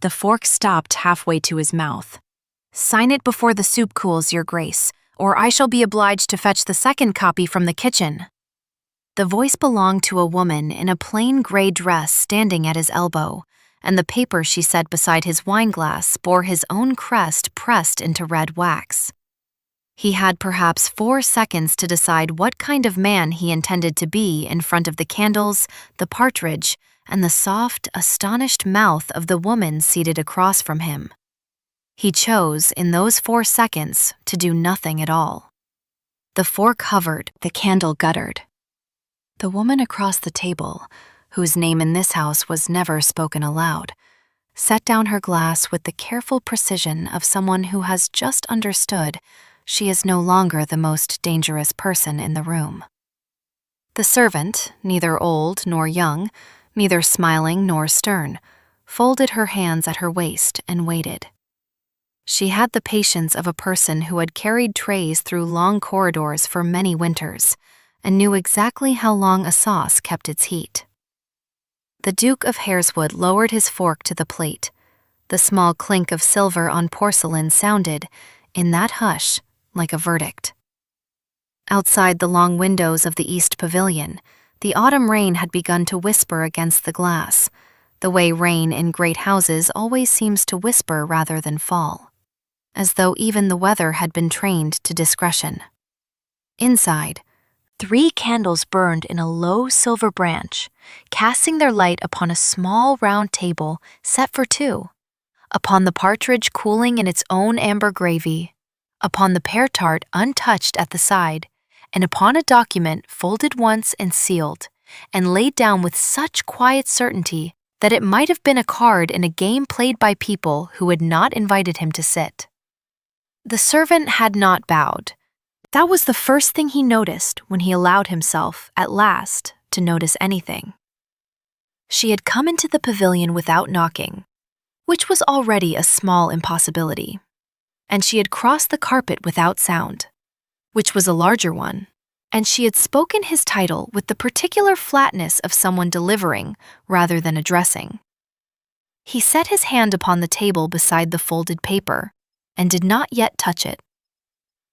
the fork stopped halfway to his mouth. "Sign it before the soup cools, Your Grace, or I shall be obliged to fetch the second copy from the kitchen." The voice belonged to a woman in a plain gray dress standing at his elbow, and the paper she set beside his wineglass bore his own crest pressed into red wax. He had perhaps 4 seconds to decide what kind of man he intended to be in front of the candles, the partridge, and the soft, astonished mouth of the woman seated across from him. He chose, in those 4 seconds, to do nothing at all. The fork hovered, the candle guttered. The woman across the table, whose name in this house was never spoken aloud, set down her glass with the careful precision of someone who has just understood she is no longer the most dangerous person in the room. The servant, neither old nor young, neither smiling nor stern, folded her hands at her waist and waited. She had the patience of a person who had carried trays through long corridors for many winters and knew exactly how long a sauce kept its heat. The Duke of Hareswood lowered his fork to the plate. The small clink of silver on porcelain sounded, in that hush, like a verdict. Outside the long windows of the East Pavilion, the autumn rain had begun to whisper against the glass, the way rain in great houses always seems to whisper rather than fall, as though even the weather had been trained to discretion. Inside, 3 candles burned in a low silver branch, casting their light upon a small round table set for 2, upon the partridge cooling in its own amber gravy, upon the pear tart untouched at the side, and upon a document folded once and sealed, and laid down with such quiet certainty that it might have been a card in a game played by people who had not invited him to sit. The servant had not bowed. That was the first thing he noticed when he allowed himself, at last, to notice anything. She had come into the pavilion without knocking, which was already a small impossibility, and she had crossed the carpet without sound, which was a larger one, and she had spoken his title with the particular flatness of someone delivering rather than addressing. He set his hand upon the table beside the folded paper, and did not yet touch it.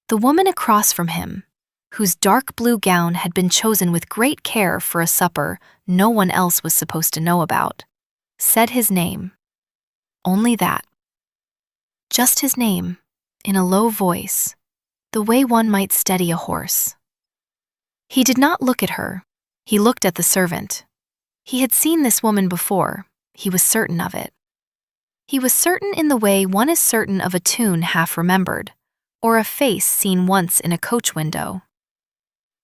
The woman across from him, whose dark blue gown had been chosen with great care for a supper no one else was supposed to know about, said his name. Only that. Just his name, in a low voice, the way one might steady a horse. He did not look at her. He looked at the servant. He had seen this woman before. He was certain of it. He was certain in the way one is certain of a tune half remembered, or a face seen once in a coach window.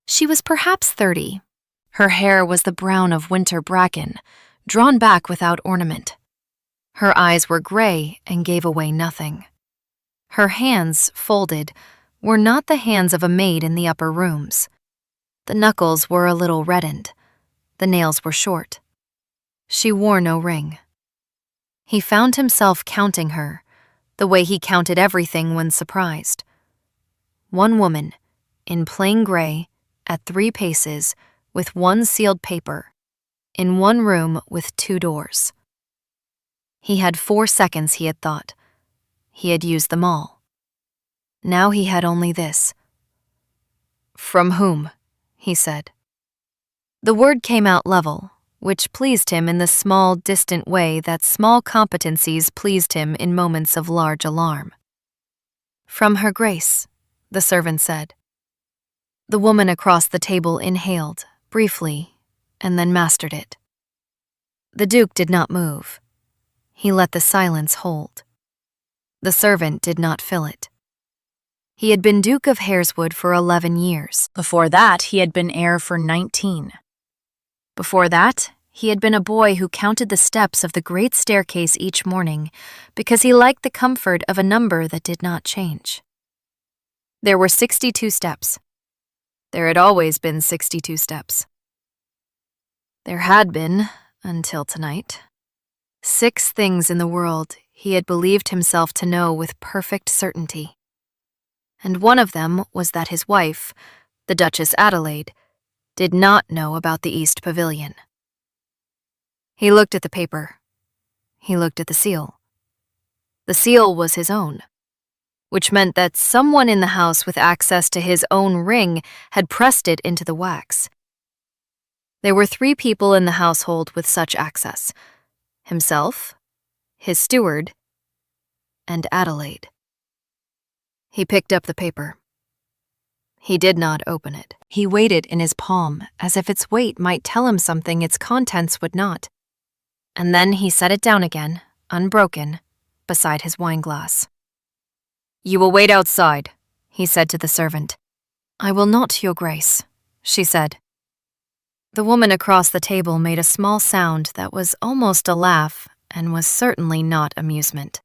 She was perhaps 30. Her hair was the brown of winter bracken, drawn back without ornament. Her eyes were gray and gave away nothing. Her hands, folded, were not the hands of a maid in the upper rooms. The knuckles were a little reddened. The nails were short. She wore no ring. He found himself counting her, the way he counted everything when surprised. One woman, in plain gray, at 3 paces, with 1 sealed paper, in 1 room with 2 doors. He had 4 seconds, he had thought. He had used them all. Now he had only this. "From whom?" he said. The word came out level, which pleased him in the small, distant way that small competencies pleased him in moments of large alarm. "From Her Grace," the servant said. The woman across the table inhaled, briefly, and then mastered it. The Duke did not move. He let the silence hold. The servant did not fill it. He had been Duke of Hareswood for 11 years. Before that, he had been heir for 19. Before that, he had been a boy who counted the steps of the great staircase each morning because he liked the comfort of a number that did not change. There were 62 steps. There had always been 62 steps. There had been, until tonight, 6 things in the world he had believed himself to know with perfect certainty. And one of them was that his wife, the Duchess Adelaide, did not know about the East Pavilion. He looked at the paper. He looked at the seal. The seal was his own, which meant that someone in the house with access to his own ring had pressed it into the wax. There were 3 people in the household with such access: himself, his steward, and Adelaide. He picked up the paper. He did not open it. He weighed it in his palm, as if its weight might tell him something its contents would not. And then he set it down again, unbroken, beside his wineglass. "You will wait outside," he said to the servant. "I will not, Your Grace," she said. The woman across the table made a small sound that was almost a laugh and was certainly not amusement.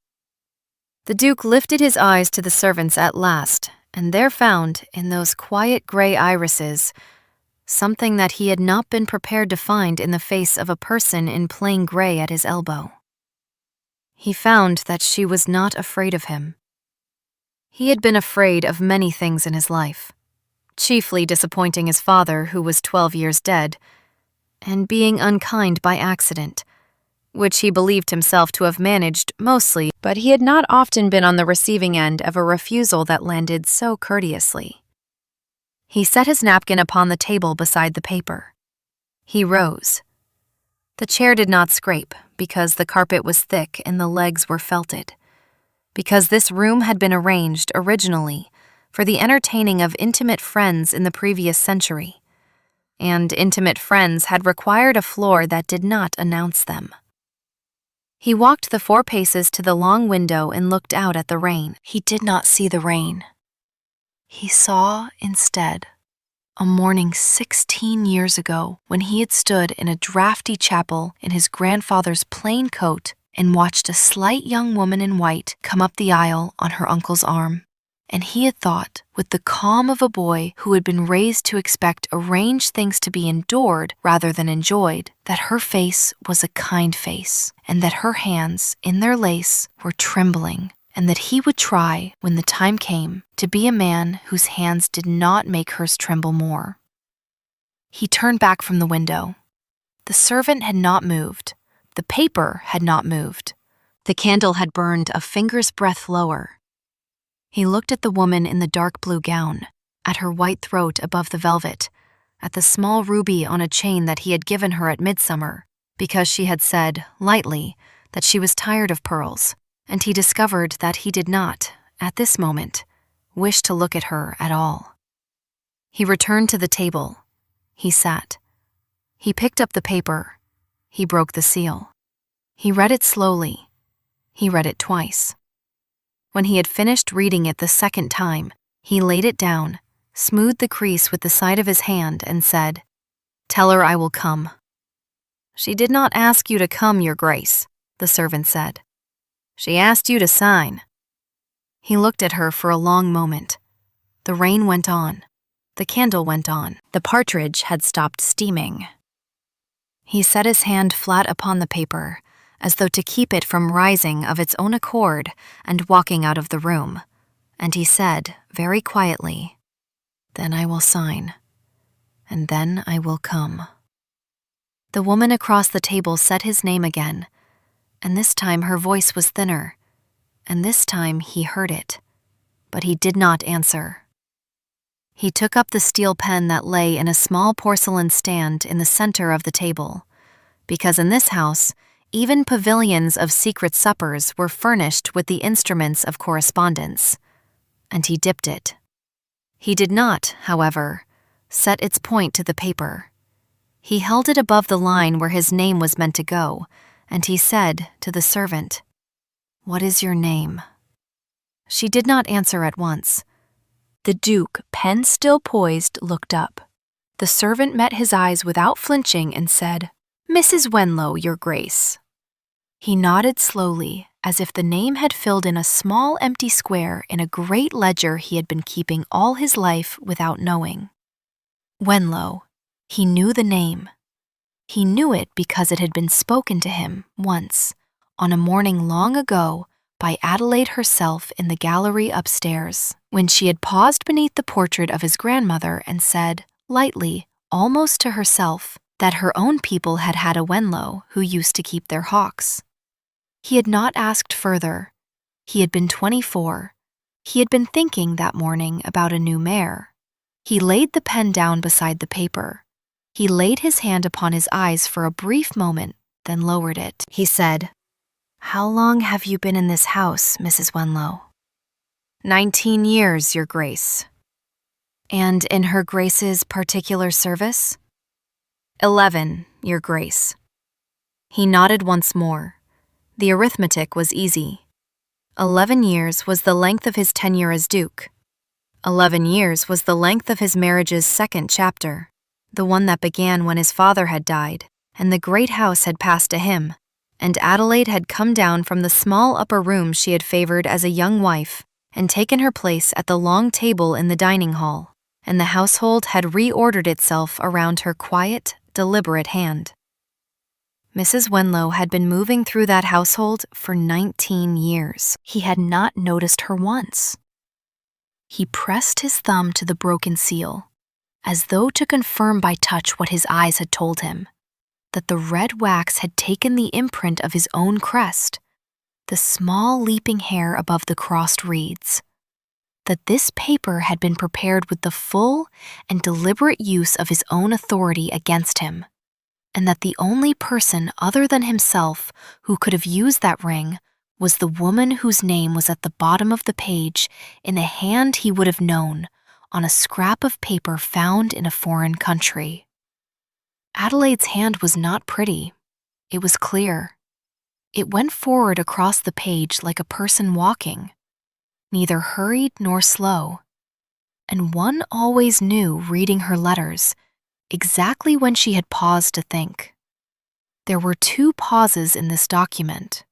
The Duke lifted his eyes to the servant's at last, and there found, in those quiet gray irises, something that he had not been prepared to find in the face of a person in plain gray at his elbow. He found that she was not afraid of him. He had been afraid of many things in his life, chiefly disappointing his father, who was 12 years dead, and being unkind by accident, which he believed himself to have managed mostly, but he had not often been on the receiving end of a refusal that landed so courteously. He set his napkin upon the table beside the paper. He rose. The chair did not scrape, because the carpet was thick and the legs were felted, because this room had been arranged originally for the entertaining of intimate friends in the previous century, and intimate friends had required a floor that did not announce them. He walked the 4 paces to the long window and looked out at the rain. He did not see the rain. He saw, instead, a morning 16 years ago when he had stood in a drafty chapel in his grandfather's plain coat and watched a slight young woman in white come up the aisle on her uncle's arm. And he had thought, with the calm of a boy who had been raised to expect arranged things to be endured rather than enjoyed, that her face was a kind face, and that her hands, in their lace, were trembling, and that he would try, when the time came, to be a man whose hands did not make hers tremble more. He turned back from the window. The servant had not moved. The paper had not moved. The candle had burned a finger's breadth lower. He looked at the woman in the dark blue gown, at her white throat above the velvet, at the small ruby on a chain that he had given her at midsummer, because she had said, lightly, that she was tired of pearls, and he discovered that he did not, at this moment, wish to look at her at all. He returned to the table. He sat. He picked up the paper. He broke the seal. He read it slowly. He read it twice. When he had finished reading it the second time, he laid it down, smoothed the crease with the side of his hand, and said, "Tell her I will come." "She did not ask you to come, Your Grace," the servant said. "She asked you to sign." He looked at her for a long moment. The rain went on. The candle went on. The partridge had stopped steaming. He set his hand flat upon the paper, as though to keep it from rising of its own accord and walking out of the room, and he said, very quietly, "Then I will sign, and then I will come." The woman across the table said his name again, and this time her voice was thinner, and this time he heard it, but he did not answer. He took up the steel pen that lay in a small porcelain stand in the center of the table, because in this house, even pavilions of secret suppers were furnished with the instruments of correspondence, and he dipped it. He did not, however, set its point to the paper. He held it above the line where his name was meant to go, and he said to the servant, "What is your name?" She did not answer at once. The Duke, pen still poised, looked up. The servant met his eyes without flinching and said, "Mrs. Wenlow, Your Grace." He nodded slowly, as if the name had filled in a small empty square in a great ledger he had been keeping all his life without knowing. Wenlow. He knew the name. He knew it because it had been spoken to him, once, on a morning long ago, by Adelaide herself in the gallery upstairs, when she had paused beneath the portrait of his grandmother and said, lightly, almost to herself, that her own people had had a Wenlow who used to keep their hawks. He had not asked further. He had been 24. He had been thinking that morning about a new mare. He laid the pen down beside the paper. He laid his hand upon his eyes for a brief moment, then lowered it. He said, "How long have you been in this house, Mrs. Wenlow?" 19 years, Your Grace." "And in Her Grace's particular service?" 11, Your Grace." He nodded once more. The arithmetic was easy. 11 years was the length of his tenure as Duke. 11 years was the length of his marriage's second chapter, the one that began when his father had died, and the great house had passed to him, and Adelaide had come down from the small upper room she had favored as a young wife and taken her place at the long table in the dining hall, and the household had reordered itself around her quiet, deliberate hand. Mrs. Wenlow had been moving through that household for 19 years. He had not noticed her once. He pressed his thumb to the broken seal, as though to confirm by touch what his eyes had told him, that the red wax had taken the imprint of his own crest, the small leaping hair above the crossed reeds, that this paper had been prepared with the full and deliberate use of his own authority against him, and that the only person other than himself who could have used that ring was the woman whose name was at the bottom of the page in a hand he would have known, on a scrap of paper found in a foreign country. Adelaide's hand was not pretty. It was clear. It went forward across the page like a person walking, neither hurried nor slow, and one always knew, reading her letters, exactly when she had paused to think. There were 2 pauses in this document.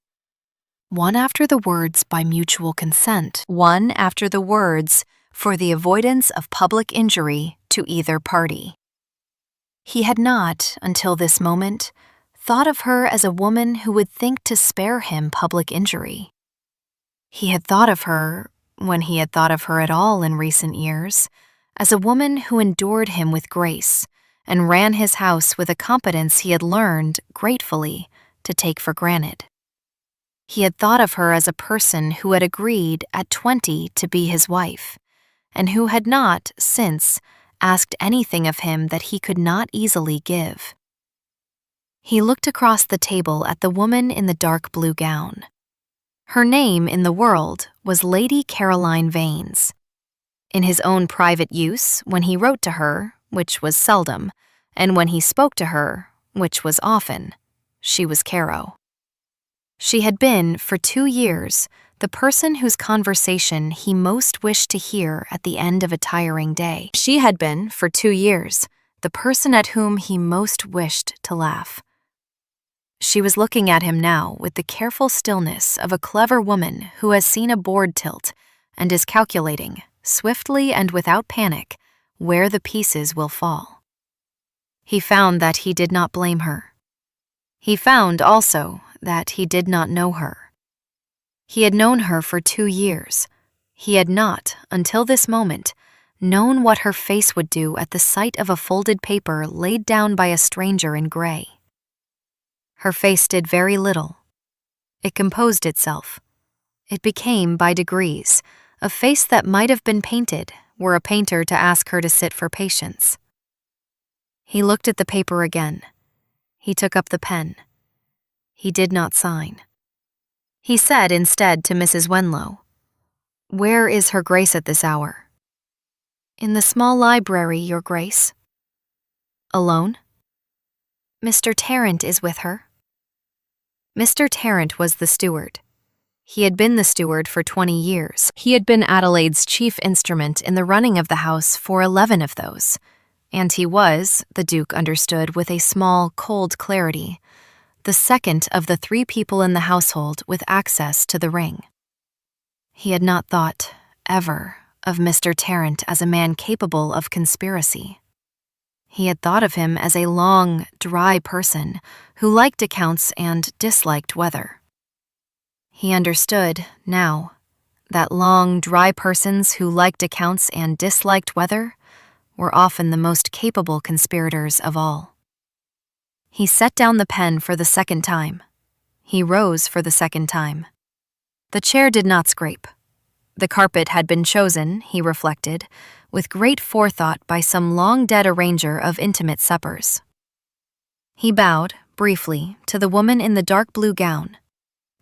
One after the words "by mutual consent," one after the words "for the avoidance of public injury to either party." He had not, until this moment, thought of her as a woman who would think to spare him public injury. He had thought of her, when he had thought of her at all in recent years, as a woman who endured him with grace and ran his house with a competence he had learned, gratefully, to take for granted. He had thought of her as a person who had agreed at 20 to be his wife, and who had not, since, asked anything of him that he could not easily give. He looked across the table at the woman in the dark blue gown. Her name in the world was Lady Caroline Vanes. In his own private use, when he wrote to her, which was seldom, and when he spoke to her, which was often, she was Caro. She had been, for 2 years, the person whose conversation he most wished to hear at the end of a tiring day. She had been, for 2 years, the person at whom he most wished to laugh. She was looking at him now with the careful stillness of a clever woman who has seen a board tilt and is calculating, swiftly and without panic, where the pieces will fall. He found that he did not blame her. He found, also, that he did not know her. He had known her for 2 years. He had not, until this moment, known what her face would do at the sight of a folded paper laid down by a stranger in gray. Her face did very little. It composed itself. It became, by degrees, a face that might have been painted were a painter to ask her to sit for patience. He looked at the paper again. He took up the pen. He did not sign. He said instead to Mrs. Wenlow, "Where is Her Grace at this hour?" "In the small library, Your Grace." "Alone?" "Mr. Tarrant is with her." Mr. Tarrant was the steward. He had been the steward for 20 years. He had been Adelaide's chief instrument in the running of the house for 11 of those, and he was, the Duke understood with a small, cold clarity, the second of the 3 people in the household with access to the ring. He had not thought, ever, of Mr. Tarrant as a man capable of conspiracy. He had thought of him as a long, dry person who liked accounts and disliked weather. He understood, now, that long, dry persons who liked accounts and disliked weather were often the most capable conspirators of all. He set down the pen for the second time. He rose for the second time. The chair did not scrape. The carpet had been chosen, he reflected, with great forethought by some long-dead arranger of intimate suppers. He bowed, briefly, to the woman in the dark blue gown,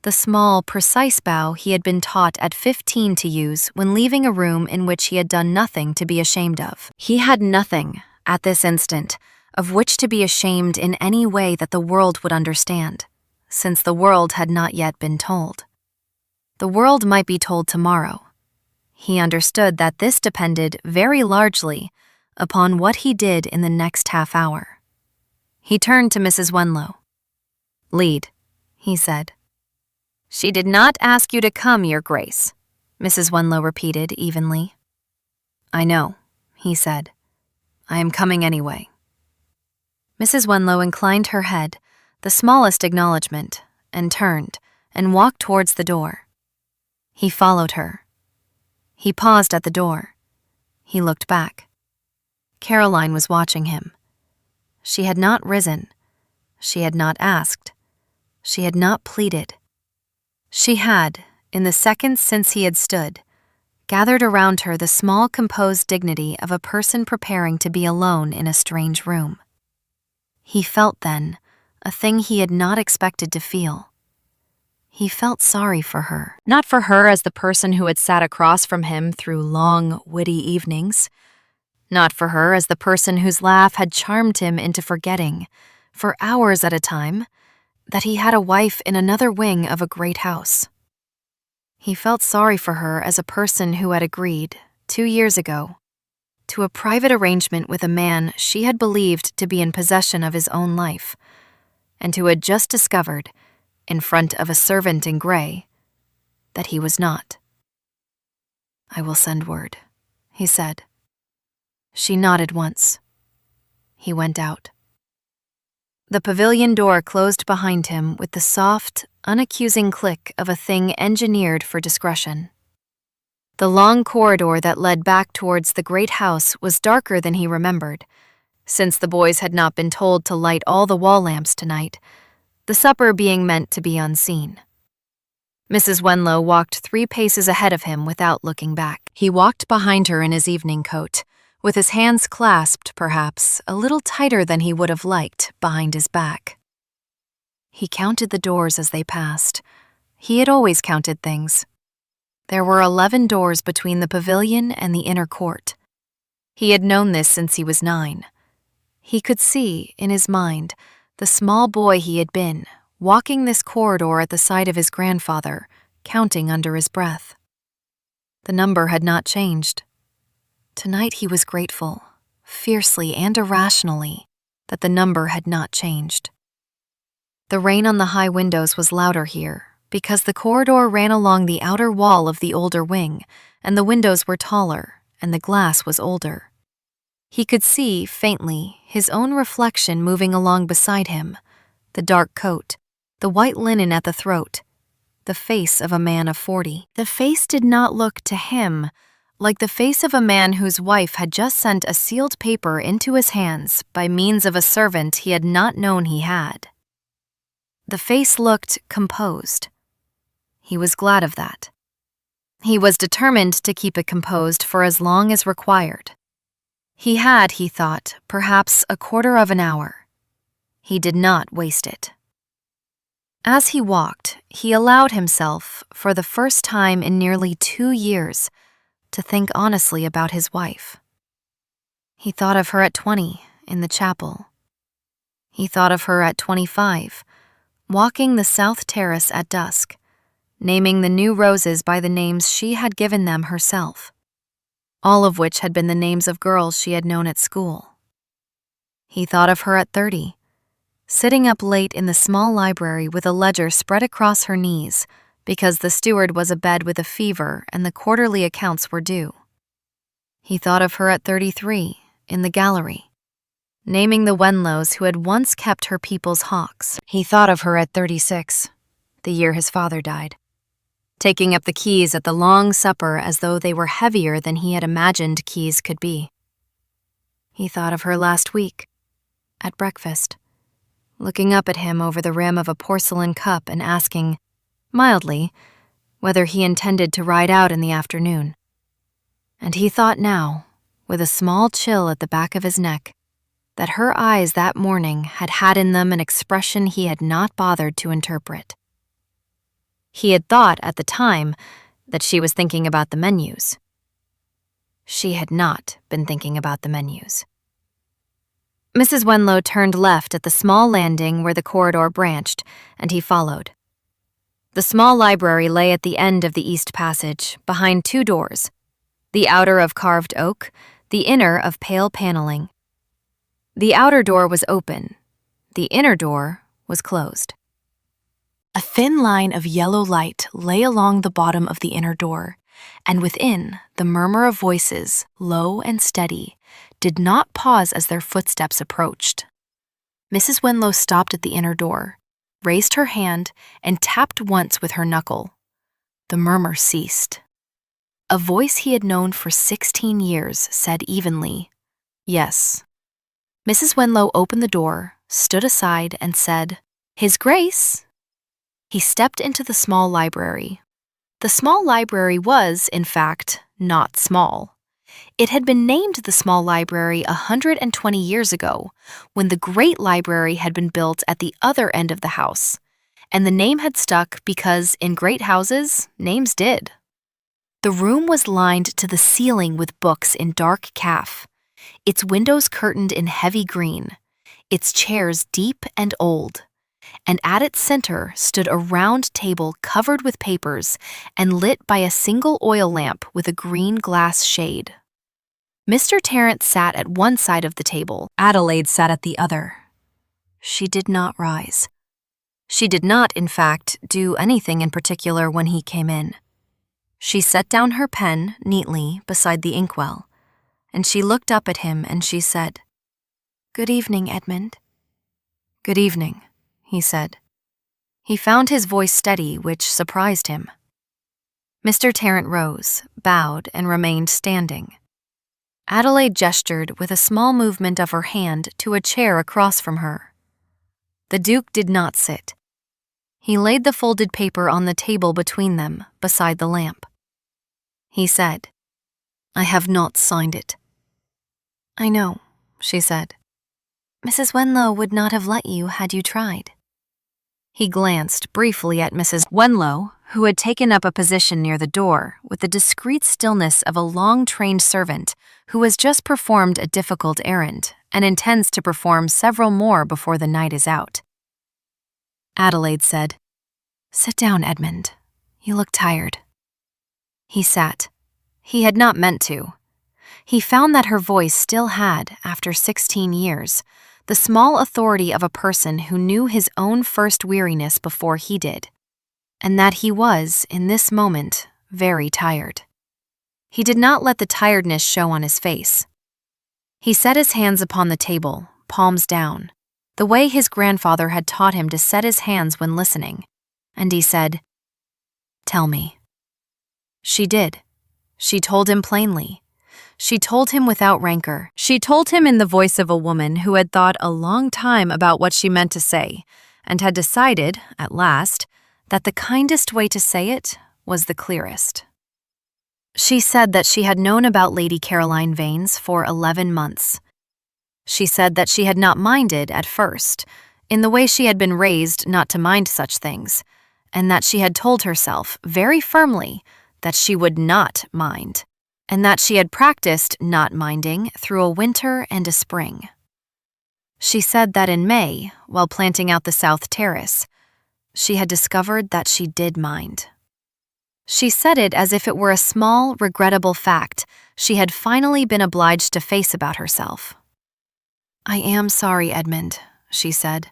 the small, precise bow he had been taught at 15 to use when leaving a room in which he had done nothing to be ashamed of. He had nothing, at this instant, of which to be ashamed in any way that the world would understand, since the world had not yet been told. The world might be told tomorrow. He understood that this depended very largely upon what he did in the next half hour. He turned to Mrs. Wenlow. "Lead," he said. "She did not ask you to come, Your Grace," Mrs. Wenlow repeated evenly. "I know," he said. "I am coming anyway." Mrs. Wenlow inclined her head, the smallest acknowledgement, and turned, and walked towards the door. He followed her. He paused at the door. He looked back. Caroline was watching him. She had not risen. She had not asked. She had not pleaded. She had, in the seconds since he had stood, gathered around her the small composed dignity of a person preparing to be alone in a strange room. He felt then a thing he had not expected to feel. He felt sorry for her. Not for her as the person who had sat across from him through long, witty evenings. Not for her as the person whose laugh had charmed him into forgetting, for hours at a time, that he had a wife in another wing of a great house. He felt sorry for her as a person who had agreed, 2 years ago, to a private arrangement with a man she had believed to be in possession of his own life, and who had just discovered, in front of a servant in gray, that he was not. "I will send word," he said. She nodded once. He went out. The pavilion door closed behind him with the soft, unaccusing click of a thing engineered for discretion. The long corridor that led back towards the great house was darker than he remembered, since the boys had not been told to light all the wall lamps tonight, the supper being meant to be unseen. Mrs. Wenlow walked 3 paces ahead of him without looking back. He walked behind her in his evening coat, with his hands clasped, perhaps, a little tighter than he would have liked, behind his back. He counted the doors as they passed. He had always counted things. There were 11 doors between the pavilion and the inner court. He had known this since he was 9. He could see, in his mind, the small boy he had been, walking this corridor at the side of his grandfather, counting under his breath. The number had not changed. Tonight he was grateful, fiercely and irrationally, that the number had not changed. The rain on the high windows was louder here, because the corridor ran along the outer wall of the older wing, and the windows were taller, and the glass was older. He could see, faintly, his own reflection moving along beside him, the dark coat, the white linen at the throat, the face of a man of 40. The face did not look to him like the face of a man whose wife had just sent a sealed paper into his hands by means of a servant he had not known he had. The face looked composed. He was glad of that. He was determined to keep it composed for as long as required. He had, he thought, perhaps a quarter of an hour. He did not waste it. As he walked, he allowed himself, for the first time in nearly 2 years, to think honestly about his wife. He thought of her at 20, in the chapel. He thought of her at 25, walking the south terrace at dusk, naming the new roses by the names she had given them herself, all of which had been the names of girls she had known at school. He thought of her at 30, sitting up late in the small library with a ledger spread across her knees, because the steward was abed with a fever and the quarterly accounts were due. He thought of her at 33, in the gallery, naming the Wenlows who had once kept her people's hawks. He thought of her at 36, the year his father died, taking up the keys at the long supper as though they were heavier than he had imagined keys could be. He thought of her last week, at breakfast, looking up at him over the rim of a porcelain cup and asking, mildly, whether he intended to ride out in the afternoon. And he thought now, with a small chill at the back of his neck, that her eyes that morning had had in them an expression he had not bothered to interpret. He had thought at the time that she was thinking about the menus. She had not been thinking about the menus. Mrs. Wenlow turned left at the small landing where the corridor branched, and he followed. The small library lay at the end of the east passage, behind two doors, the outer of carved oak, the inner of pale paneling. The outer door was open. The inner door was closed. A thin line of yellow light lay along the bottom of the inner door, and within, the murmur of voices, low and steady, did not pause as their footsteps approached. Mrs. Wenlow stopped at the inner door, raised her hand, and tapped once with her knuckle. The murmur ceased. A voice he had known for 16 years said evenly, "Yes." Mrs. Wenlow opened the door, stood aside, and said, "His Grace." He stepped into the small library. The small library was, in fact, not small. It had been named the small library 120 years ago, when the great library had been built at the other end of the house, and the name had stuck because in great houses, names did. The room was lined to the ceiling with books in dark calf, its windows curtained in heavy green, its chairs deep and old, and at its center stood a round table covered with papers and lit by a single oil lamp with a green glass shade. Mr. Tarrant sat at one side of the table. Adelaide sat at the other. She did not rise. She did not, in fact, do anything in particular when he came in. She set down her pen neatly beside the inkwell, and she looked up at him and she said, "Good evening, Edmund." "Good evening," he said. He found his voice steady, which surprised him. Mr. Tarrant rose, bowed, and remained standing. Adelaide gestured with a small movement of her hand to a chair across from her. The Duke did not sit. He laid the folded paper on the table between them, beside the lamp. He said, "I have not signed it." "I know," she said. "Mrs. Wenlow would not have let you had you tried." He glanced briefly at Mrs. Wenlow, who had taken up a position near the door with the discreet stillness of a long-trained servant who has just performed a difficult errand and intends to perform several more before the night is out. Adelaide said, "Sit down, Edmund. You look tired." He sat. He had not meant to. He found that her voice still had, after 16 years, the small authority of a person who knew his own first weariness before he did, and that he was, in this moment, very tired. He did not let the tiredness show on his face. He set his hands upon the table, palms down, the way his grandfather had taught him to set his hands when listening, and he said, "Tell me." She did. She told him plainly. She told him without rancor. She told him in the voice of a woman who had thought a long time about what she meant to say, and had decided, at last, that the kindest way to say it was the clearest. She said that she had known about Lady Caroline Vanes for 11 months. She said that she had not minded at first, in the way she had been raised not to mind such things, and that she had told herself very firmly that she would not mind, and that she had practiced not minding through a winter and a spring. She said that in May, while planting out the South Terrace, she had discovered that she did mind. She said it as if it were a small, regrettable fact she had finally been obliged to face about herself. "I am sorry, Edmund," she said.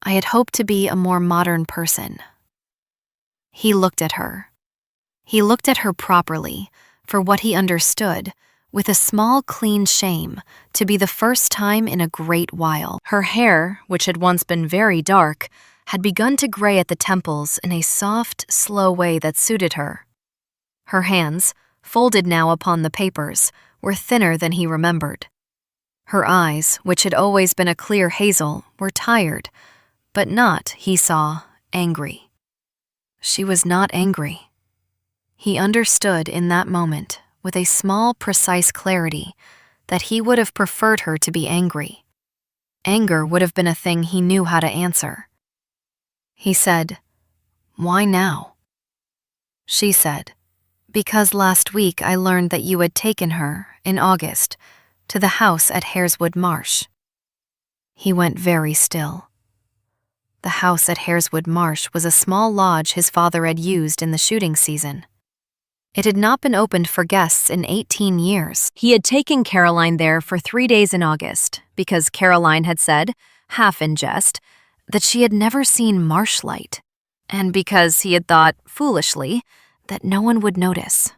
"I had hoped to be a more modern person." He looked at her. He looked at her properly, for what he understood, with a small, clean shame, to be the first time in a great while. Her hair, which had once been very dark, had begun to gray at the temples in a soft, slow way that suited her. Her hands, folded now upon the papers, were thinner than he remembered. Her eyes, which had always been a clear hazel, were tired, but not, he saw, angry. She was not angry. He understood in that moment, with a small, precise clarity, that he would have preferred her to be angry. Anger would have been a thing he knew how to answer. He said, "Why now?" She said, "Because last week I learned that you had taken her, in August, to the house at Hareswood Marsh." He went very still. The house at Hareswood Marsh was a small lodge his father had used in the shooting season. It had not been opened for guests in 18 years. He had taken Caroline there for 3 days in August because Caroline had said, half in jest, that she had never seen marsh light, and because he had thought, foolishly, that no one would notice.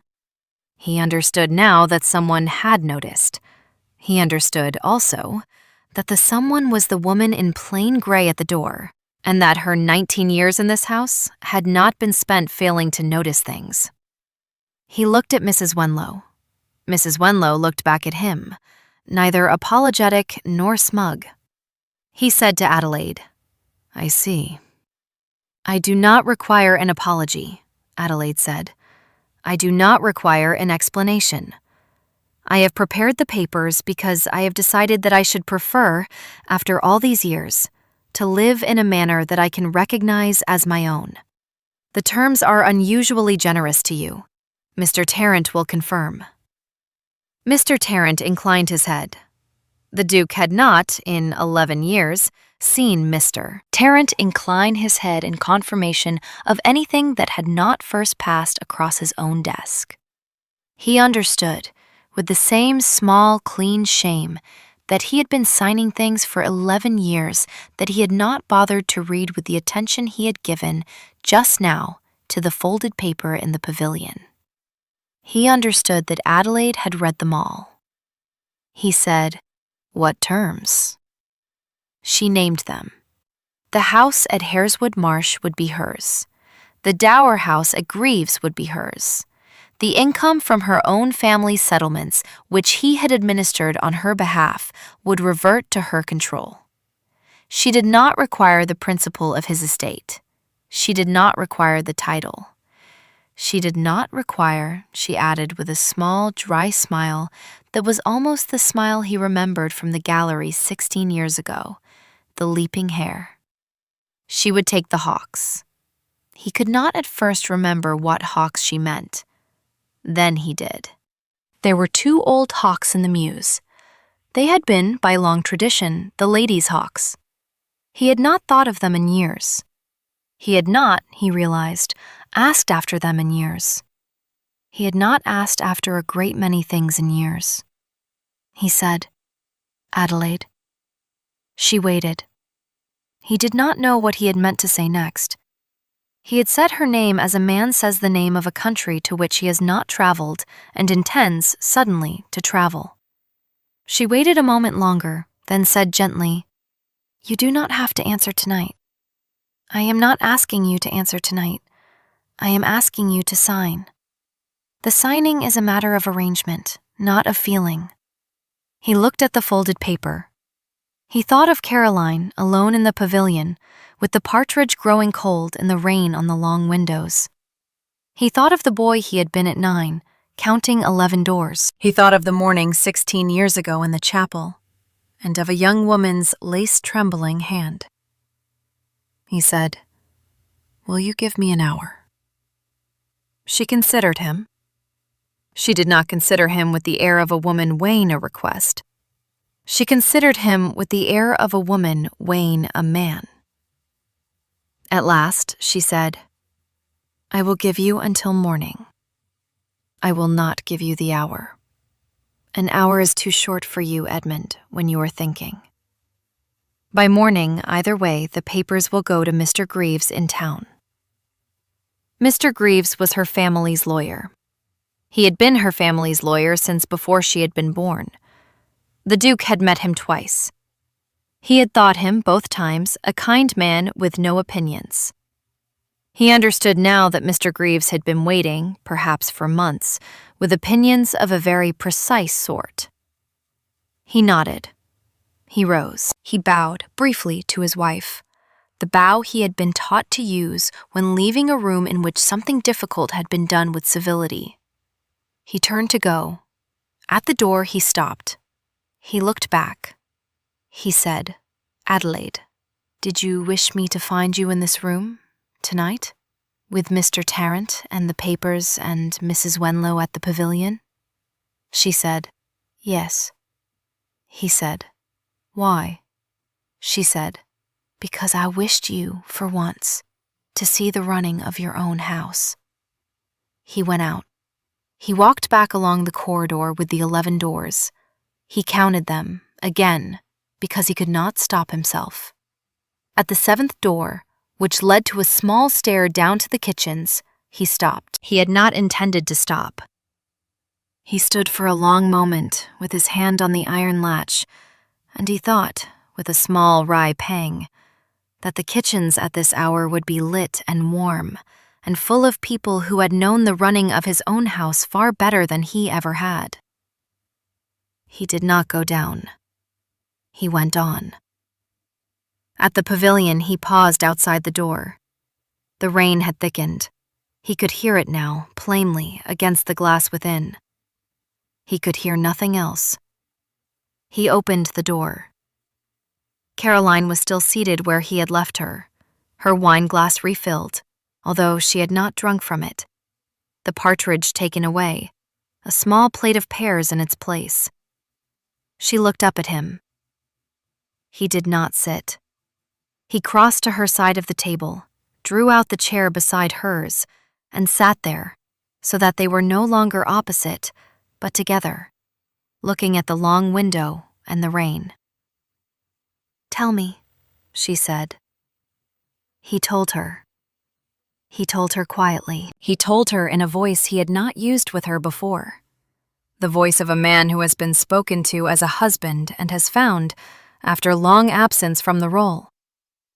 He understood now that someone had noticed. He understood, also, that the someone was the woman in plain gray at the door, and that her 19 years in this house had not been spent failing to notice things. He looked at Mrs. Wenlow. Mrs. Wenlow looked back at him, neither apologetic nor smug. He said to Adelaide, "I see." "I do not require an apology," Adelaide said. "I do not require an explanation. I have prepared the papers because I have decided that I should prefer, after all these years, to live in a manner that I can recognize as my own. The terms are unusually generous to you. Mr. Tarrant will confirm." Mr. Tarrant inclined his head. The Duke had not, in 11 years, seen Mr. Tarrant incline his head in confirmation of anything that had not first passed across his own desk. He understood, with the same small, clean shame, that he had been signing things for 11 years that he had not bothered to read with the attention he had given just now to the folded paper in the pavilion. He understood that Adelaide had read them all. He said, "What terms?" She named them. The house at Hareswood Marsh would be hers. The dower house at Greaves would be hers. The income from her own family's settlements, which he had administered on her behalf, would revert to her control. She did not require the principal of his estate. She did not require the title. She did not require, she added with a small, dry smile that was almost the smile he remembered from the gallery 16 years ago, the leaping hair. She would take the hawks. He could not at first remember what hawks she meant. Then he did. There were 2 old hawks in the mews. They had been, by long tradition, the ladies' hawks. He had not thought of them in years. He had not, he realized, asked after them in years. He had not asked after a great many things in years. He said, "Adelaide." She waited. He did not know what he had meant to say next. He had said her name as a man says the name of a country to which he has not traveled and intends, suddenly, to travel. She waited a moment longer, then said gently, "You do not have to answer tonight. I am not asking you to answer tonight. I am asking you to sign. The signing is a matter of arrangement, not of feeling." He looked at the folded paper. He thought of Caroline, alone in the pavilion, with the partridge growing cold and the rain on the long windows. He thought of the boy he had been at 9, counting 11 doors. He thought of the morning 16 years ago in the chapel, and of a young woman's lace-trembling hand. He said, "Will you give me an hour?" She considered him. She did not consider him with the air of a woman weighing a request. She considered him with the air of a woman weighing a man. At last, she said, "I will give you until morning. I will not give you the hour. An hour is too short for you, Edmund, when you are thinking. By morning, either way, the papers will go to Mr. Greaves in town." Mr. Greaves was her family's lawyer. He had been her family's lawyer since before she had been born. The Duke had met him twice. He had thought him, both times, a kind man with no opinions. He understood now that Mr. Greaves had been waiting, perhaps for months, with opinions of a very precise sort. He nodded. He rose. He bowed briefly to his wife. the bow he had been taught to use when leaving a room in which something difficult had been done with civility. He turned to go. At the door, he stopped. He looked back. He said, "Adelaide, did you wish me to find you in this room tonight, with Mr. Tarrant and the papers and Mrs. Wenlow at the pavilion?" She said, "Yes." He said, "Why?" She said, "Because I wished you, for once, to see the running of your own house." He went out. He walked back along the corridor with the 11 doors. He counted them, again, because he could not stop himself. At the 7th door, which led to a small stair down to the kitchens, he stopped. He had not intended to stop. He stood for a long moment with his hand on the iron latch, and he thought, with a small wry pang, that the kitchens at this hour would be lit and warm, and full of people who had known the running of his own house far better than he ever had. He did not go down. He went on. At the pavilion, he paused outside the door. The rain had thickened. He could hear it now, plainly, against the glass within. He could hear nothing else. He opened the door. Caroline was still seated where he had left her, her wine glass refilled, although she had not drunk from it, the partridge taken away, a small plate of pears in its place. She looked up at him. He did not sit. He crossed to her side of the table, drew out the chair beside hers, and sat there, so that they were no longer opposite, but together, looking at the long window and the rain. "Tell me," she said. He told her. He told her quietly. He told her in a voice he had not used with her before. The voice of a man who has been spoken to as a husband and has found, after long absence from the role,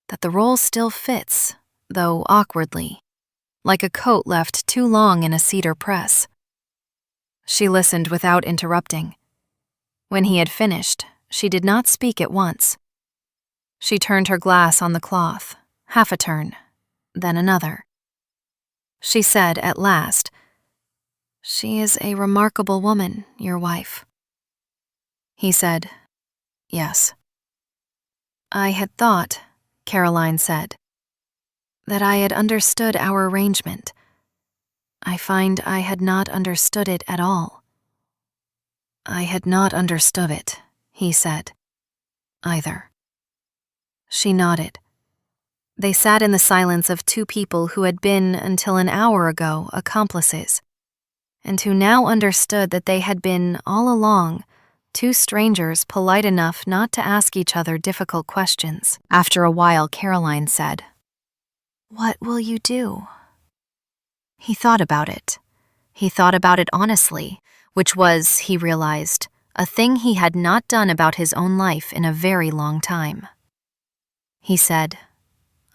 that the role still fits, though awkwardly, like a coat left too long in a cedar press. She listened without interrupting. When he had finished, she did not speak at once. She turned her glass on the cloth, half a turn, then another. She said at last, "She is a remarkable woman, your wife." He said, "Yes." "I had thought," Caroline said, "that I had understood our arrangement. I find I had not understood it at all." "I had not understood it," he said, "either." She nodded. They sat in the silence of two people who had been, until an hour ago, accomplices, and who now understood that they had been, all along, two strangers polite enough not to ask each other difficult questions. After a while, Caroline said, "What will you do?" He thought about it. He thought about it honestly, which was, he realized, a thing he had not done about his own life in a very long time. He said,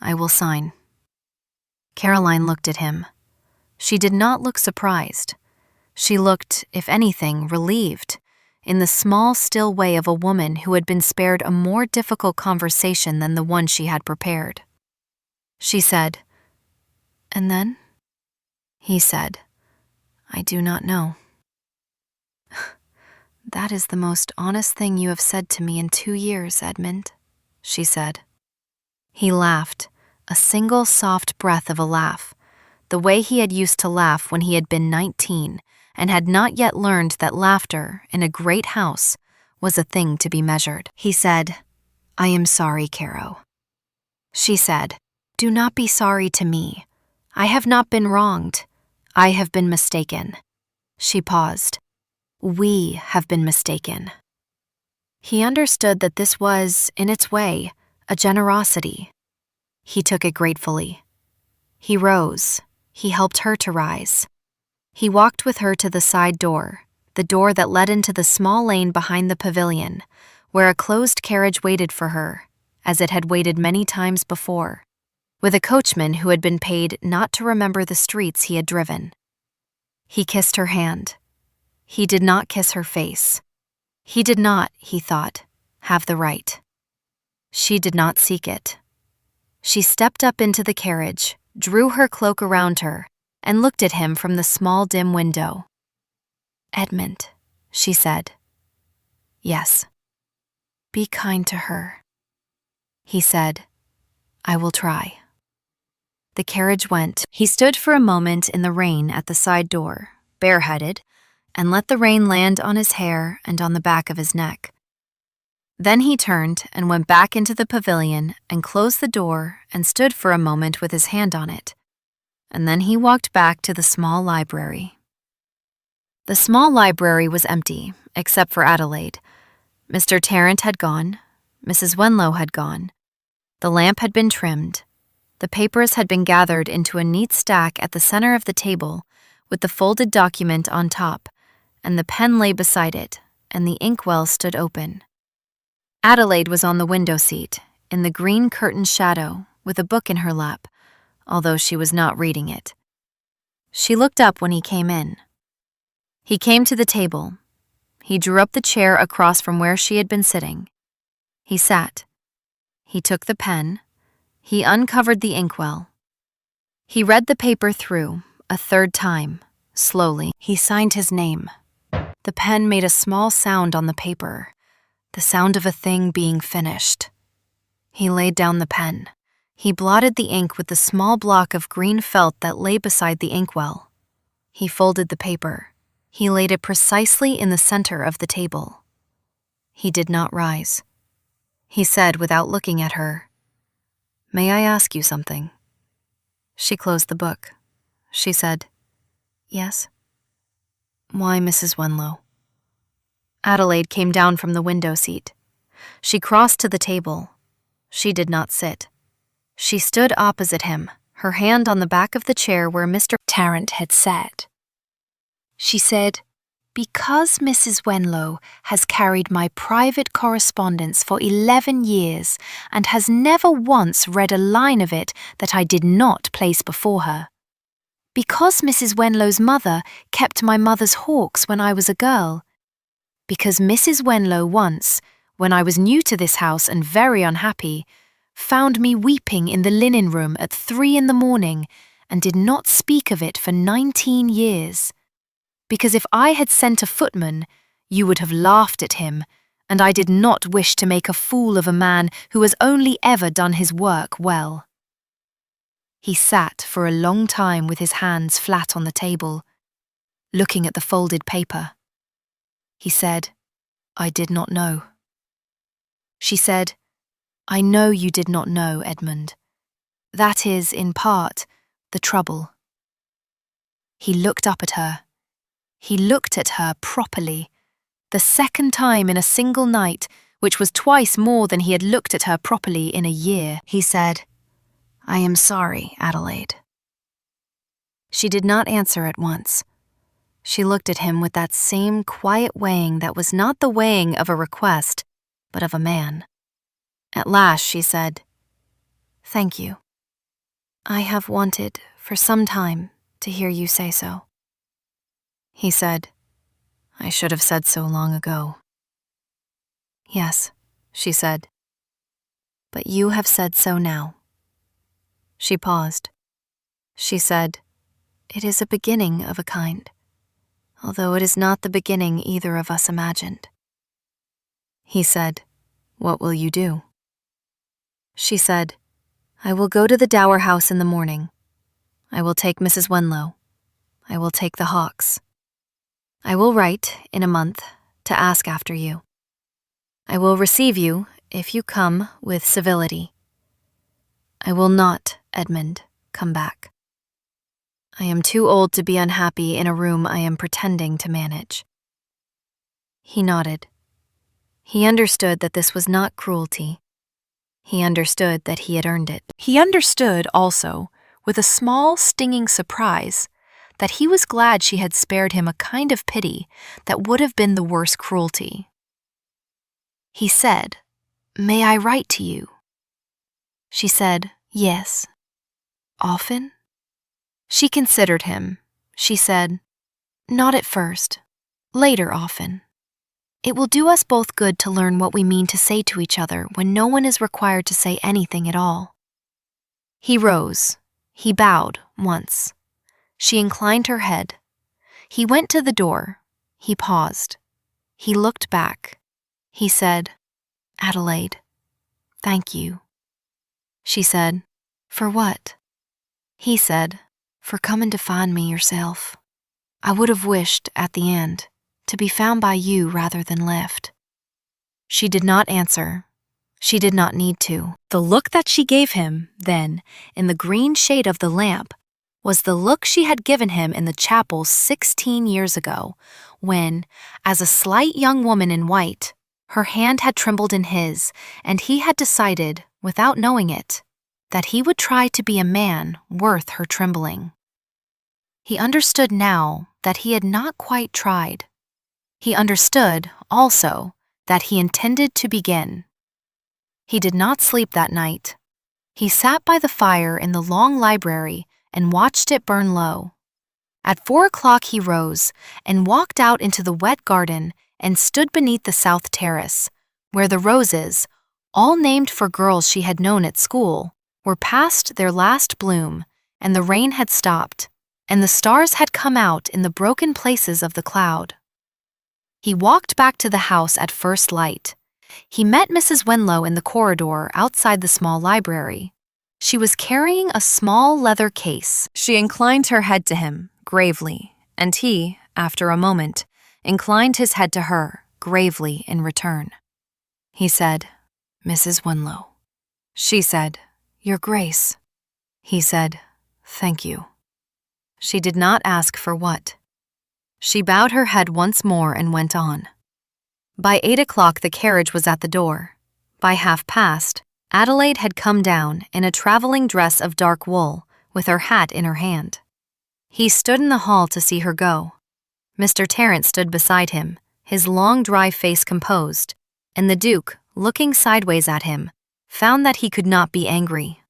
"I will sign." Caroline looked at him. She did not look surprised. She looked, if anything, relieved, in the small, still way of a woman who had been spared a more difficult conversation than the one she had prepared. She said, "And then?" He said, "I do not know." "That is the most honest thing you have said to me in 2 years, Edmund," she said. He laughed, a single soft breath of a laugh, the way he had used to laugh when he had been 19 and had not yet learned that laughter, in a great house, was a thing to be measured. He said, "I am sorry, Caro." She said, "Do not be sorry to me. I have not been wronged. I have been mistaken." She paused. "We have been mistaken." He understood that this was, in its way, a generosity. He took it gratefully. He rose. He helped her to rise. He walked with her to the side door, the door that led into the small lane behind the pavilion, where a closed carriage waited for her, as it had waited many times before, with a coachman who had been paid not to remember the streets he had driven. He kissed her hand. He did not kiss her face. He did not, he thought, have the right. She did not seek it. She stepped up into the carriage, drew her cloak around her, and looked at him from the small dim window. "Edmund," she said. "Yes." "Be kind to her." He said, "I will try." The carriage went. He stood for a moment in the rain at the side door, bareheaded, and let the rain land on his hair and on the back of his neck. Then he turned and went back into the pavilion and closed the door and stood for a moment with his hand on it. And then he walked back to the small library. The small library was empty, except for Adelaide. Mr. Tarrant had gone. Mrs. Wenlow had gone. The lamp had been trimmed. The papers had been gathered into a neat stack at the center of the table, with the folded document on top, and the pen lay beside it, and the inkwell stood open. Adelaide was on the window seat, in the green curtain shadow, with a book in her lap, although she was not reading it. She looked up when he came in. He came to the table. He drew up the chair across from where she had been sitting. He sat. He took the pen. He uncovered the inkwell. He read the paper through, a third time, slowly. He signed his name. The pen made a small sound on the paper, the sound of a thing being finished. He laid down the pen. He blotted the ink with the small block of green felt that lay beside the inkwell. He folded the paper. He laid it precisely in the center of the table. He did not rise. He said without looking at her, "May I ask you something?" She closed the book. She said, "Yes." "Why Mrs. Wenlow?" Adelaide came down from the window seat. She crossed to the table. She did not sit. She stood opposite him, her hand on the back of the chair where Mr. Tarrant had sat. She said, "Because Mrs. Wenlow has carried my private correspondence for 11 years and has never once read a line of it that I did not place before her. Because Mrs. Wenlow's mother kept my mother's hawks when I was a girl. Because Mrs. Wenlow once, when I was new to this house and very unhappy, found me weeping in the linen room at 3 a.m. and did not speak of it for 19 years. Because if I had sent a footman, you would have laughed at him, and I did not wish to make a fool of a man who has only ever done his work well." He sat for a long time with his hands flat on the table, looking at the folded paper. He said, "I did not know." She said, "I know you did not know, Edmund. That is, in part, the trouble." He looked up at her. He looked at her properly, the second time in a single night, which was twice more than he had looked at her properly in a year. He said, "I am sorry, Adelaide." She did not answer at once. She looked at him with that same quiet weighing that was not the weighing of a request, but of a man. At last she said, "Thank you. I have wanted, for some time, to hear you say so." He said, "I should have said so long ago." "Yes," she said, "but you have said so now." She paused. She said, "It is a beginning of a kind, although it is not the beginning either of us imagined." He said, "What will you do?" She said, "I will go to the Dower House in the morning. I will take Mrs. Wenlow. I will take the hawks. I will write, in a month, to ask after you. I will receive you, if you come, with civility. I will not, Edmund, come back. I am too old to be unhappy in a room I am pretending to manage." He nodded. He understood that this was not cruelty. He understood that he had earned it. He understood, also, with a small, stinging surprise, that he was glad she had spared him a kind of pity that would have been the worse cruelty. He said, "May I write to you?" She said, "Yes." "Often?" She considered him. She said, "Not at first. Later often. It will do us both good to learn what we mean to say to each other when no one is required to say anything at all." He rose. He bowed once. She inclined her head. He went to the door. He paused. He looked back. He said, "Adelaide, thank you." She said, "For what?" He said, "For coming to find me yourself. I would have wished, at the end, to be found by you rather than left." She did not answer. She did not need to. The look that she gave him, then, in the green shade of the lamp, was the look she had given him in the chapel 16 years ago, when, as a slight young woman in white, her hand had trembled in his, and he had decided, without knowing it, that he would try to be a man worth her trembling. He understood now that he had not quite tried. He understood, also, that he intended to begin. He did not sleep that night. He sat by the fire in the long library and watched it burn low. At 4 o'clock he rose and walked out into the wet garden and stood beneath the south terrace, where the roses, all named for girls she had known at school, were past their last bloom, and the rain had stopped, and the stars had come out in the broken places of the cloud. He walked back to the house at first light. He met Mrs. Wenlow in the corridor outside the small library. She was carrying a small leather case. She inclined her head to him, gravely, and he, after a moment, inclined his head to her, gravely, in return. He said, "Mrs. Wenlow." She said, "Your Grace." He said, "Thank you." She did not ask for what. She bowed her head once more and went on. By 8 o'clock the carriage was at the door. By 1:30, Adelaide had come down in a traveling dress of dark wool, with her hat in her hand. He stood in the hall to see her go. Mr. Tarrant stood beside him, his long dry face composed, and the Duke, looking sideways at him, found that he could not be angry.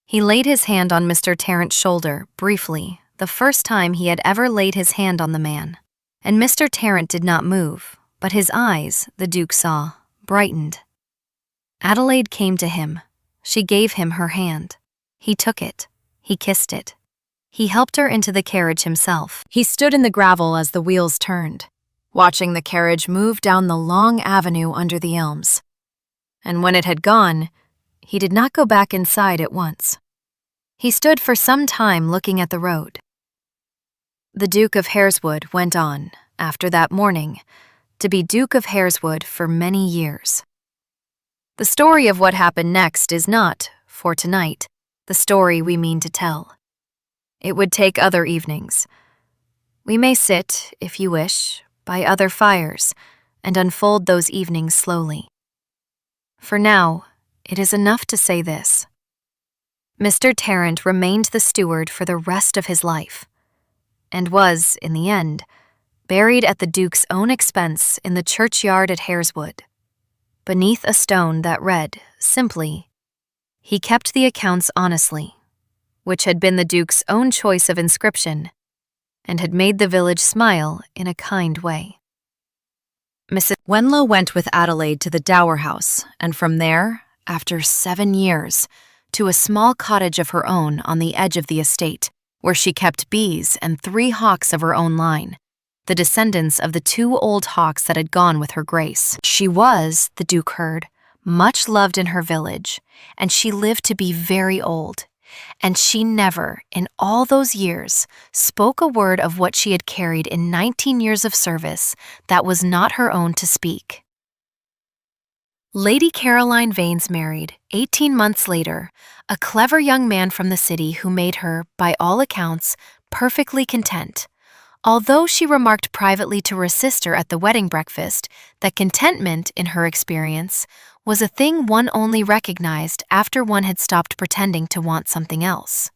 He laid his hand on Mr. Tarrant's shoulder, briefly, the first time he had ever laid his hand on the man, and Mr. Tarrant did not move, but his eyes, the Duke saw, brightened. Adelaide came to him. She gave him her hand. He took it. He kissed it. He helped her into the carriage himself. He stood in the gravel as the wheels turned, watching the carriage move down the long avenue under the elms. And when it had gone, he did not go back inside at once. He stood for some time looking at the road. The Duke of Hareswood went on, after that morning, to be Duke of Hareswood for many years. The story of what happened next is not, for tonight, the story we mean to tell. It would take other evenings. We may sit, if you wish, by other fires, and unfold those evenings slowly. For now, it is enough to say this. Mr. Tarrant remained the steward for the rest of his life, and was, in the end, buried at the Duke's own expense in the churchyard at Hareswood, beneath a stone that read, simply, "He kept the accounts honestly," which had been the Duke's own choice of inscription, and had made the village smile in a kind way. Mrs. Wenlow went with Adelaide to the Dower House, and from there, after 7 years, to a small cottage of her own on the edge of the estate, where she kept bees and 3 hawks of her own line, the descendants of the 2 old hawks that had gone with her Grace. She was, the Duke heard, much loved in her village, and she lived to be very old, and she never, in all those years, spoke a word of what she had carried in 19 years of service that was not her own to speak. Lady Caroline Vanes married, 18 months later, a clever young man from the city who made her, by all accounts, perfectly content, although she remarked privately to her sister at the wedding breakfast that contentment, in her experience, was a thing one only recognized after one had stopped pretending to want something else.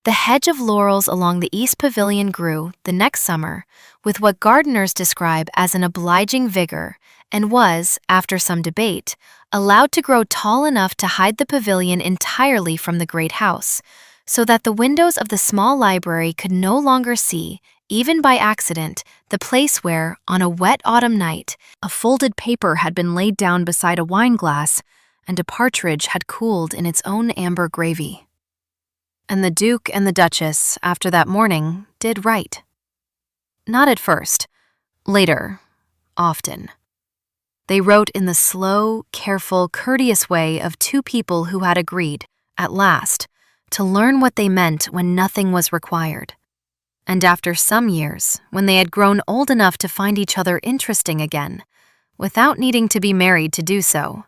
The hedge of laurels along the East Pavilion grew, the next summer, with what gardeners describe as an obliging vigor, and was, after some debate, allowed to grow tall enough to hide the pavilion entirely from the great house, so that the windows of the small library could no longer see, even by accident, the place where, on a wet autumn night, a folded paper had been laid down beside a wine glass, and a partridge had cooled in its own amber gravy. And the Duke and the Duchess, after that morning, did right. Not at first. Later. Often. They wrote in the slow, careful, courteous way of two people who had agreed, at last, to learn what they meant when nothing was required. And after some years, when they had grown old enough to find each other interesting again, without needing to be married to do so,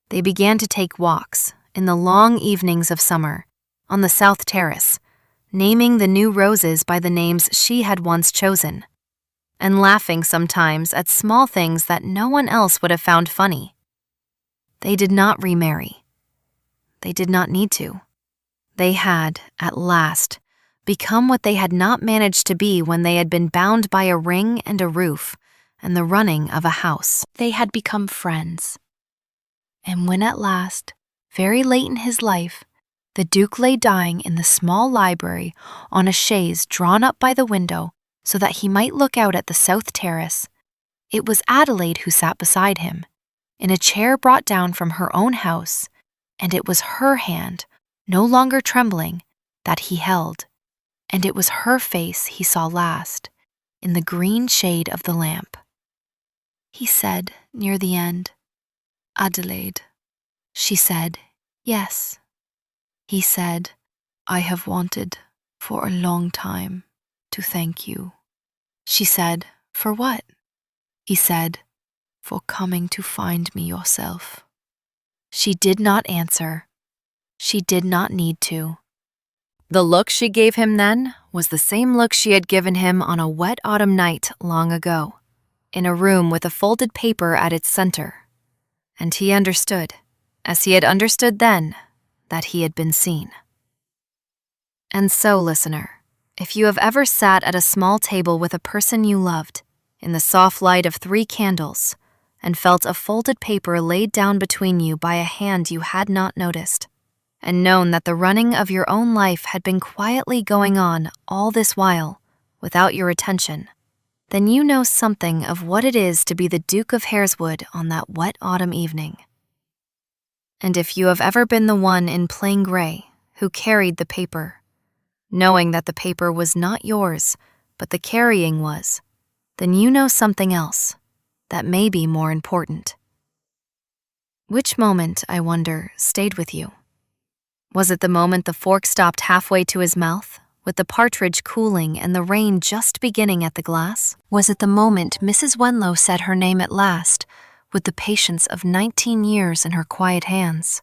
they began to take walks in the long evenings of summer on the south terrace, naming the new roses by the names she had once chosen, and laughing sometimes at small things that no one else would have found funny. They did not remarry. They did not need to. They had, at last, become what they had not managed to be when they had been bound by a ring and a roof and the running of a house. They had become friends. And when at last, very late in his life, the Duke lay dying in the small library on a chaise drawn up by the window so that he might look out at the south terrace, it was Adelaide who sat beside him, in a chair brought down from her own house, and it was her hand, no longer trembling, that he held, and it was her face he saw last, in the green shade of the lamp. He said, near the end, "Adelaide." She said, "Yes." He said, "I have wanted, for a long time, to thank you." She said, "For what?" He said, "For coming to find me yourself." She did not answer. She did not need to. The look she gave him then was the same look she had given him on a wet autumn night long ago, in a room with a folded paper at its center. And he understood, as he had understood then, that he had been seen. And so, listener, if you have ever sat at a small table with a person you loved, in the soft light of 3 candles, and felt a folded paper laid down between you by a hand you had not noticed, and known that the running of your own life had been quietly going on all this while, without your attention, then you know something of what it is to be the Duke of Hareswood on that wet autumn evening. And if you have ever been the one in plain gray who carried the paper, knowing that the paper was not yours, but the carrying was, then you know something else that may be more important. Which moment, I wonder, stayed with you? Was it the moment the fork stopped halfway to his mouth, with the partridge cooling and the rain just beginning at the glass? Was it the moment Mrs. Wenlow said her name at last, with the patience of 19 years in her quiet hands?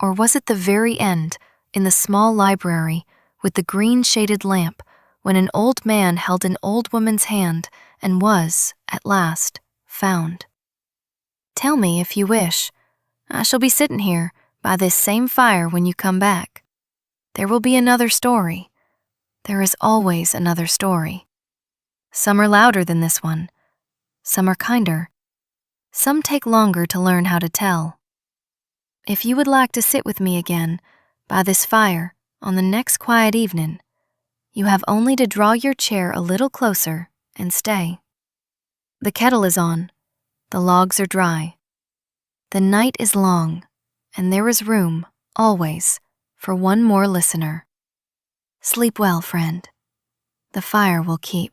Or was it the very end, in the small library, with the green-shaded lamp, when an old man held an old woman's hand and was, at last, found? Tell me if you wish. I shall be sitting here, by this same fire when you come back. There will be another story. There is always another story. Some are louder than this one. Some are kinder. Some take longer to learn how to tell. If you would like to sit with me again, by this fire, on the next quiet evening, you have only to draw your chair a little closer and stay. The kettle is on. The logs are dry. The night is long, and there is room, always, for one more listener. Sleep well, friend. The fire will keep.